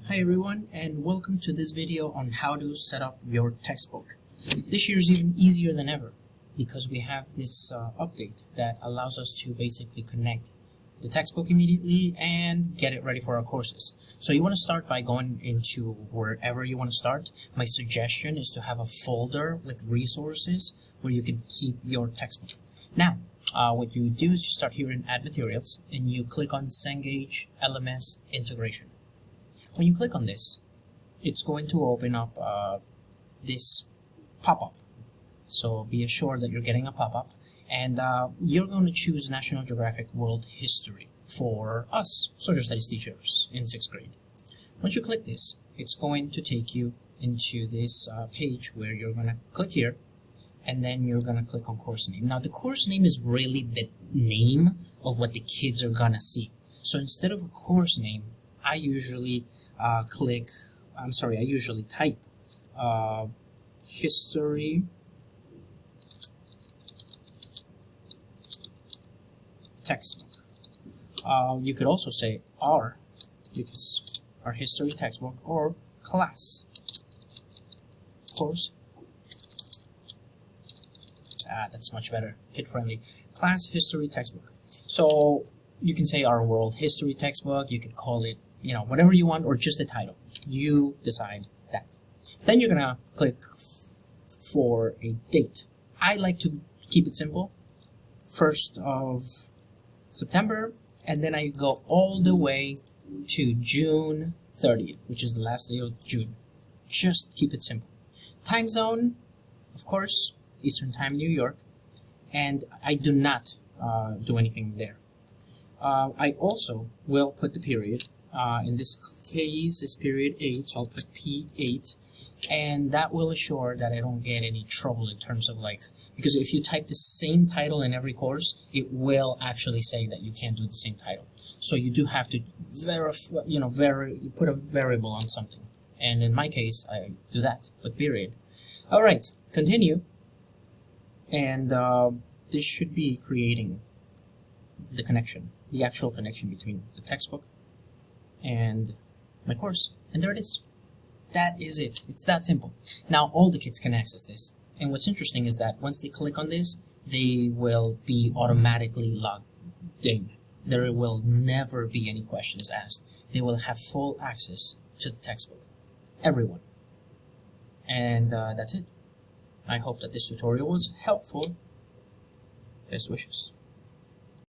Hi everyone, and welcome to this video on how to set up your textbook. This year is even easier than ever because we have this update that allows us to basically connect the textbook immediately and get it ready for our courses. So you want to start by going into wherever you want to start. My suggestion is to have a folder with resources where you can keep your textbook. Now, what you do is you start here in Add Materials and you click on Cengage LMS Integration. When you click on this, it's going to open up this pop-up. So be assured that you're getting a pop-up, and you're going to choose National Geographic World History for us, social studies teachers in 6th grade. Once you click this, it's going to take you into this page where you're going to click here, and then you're going to click on course name. Now, the course name is really the name of what the kids are going to see. So instead of a course name, I usually type history textbook. You could also say R, because our history textbook, or class course. That's much better, kid-friendly. Class history textbook. So you can say our world history textbook. You could call it, whatever you want, or just the title. You decide that. Then you're gonna click for a date. I like to keep it simple. 1st of September, and then I go all the way to June 30th, which is the last day of June. Just keep it simple. Time zone, of course, Eastern Time, New York, and I do not do anything there. I also will put the period. In this case, it's period 8, so I'll put P8, and that will assure that I don't get any trouble in terms of because if you type the same title in every course, it will actually say that you can't do the same title. So you do have to verify, put a variable on something, and in my case, I do that with period. All right, continue, and this should be creating the connection, the actual connection between the textbook and my course, and there it is. That is it. It's that simple. Now all the kids can access this, and what's interesting is that once they click on this, they will be automatically logged in. There will never be any questions asked. They will have full access to the textbook. Everyone. And that's it. I hope that this tutorial was helpful. Best wishes.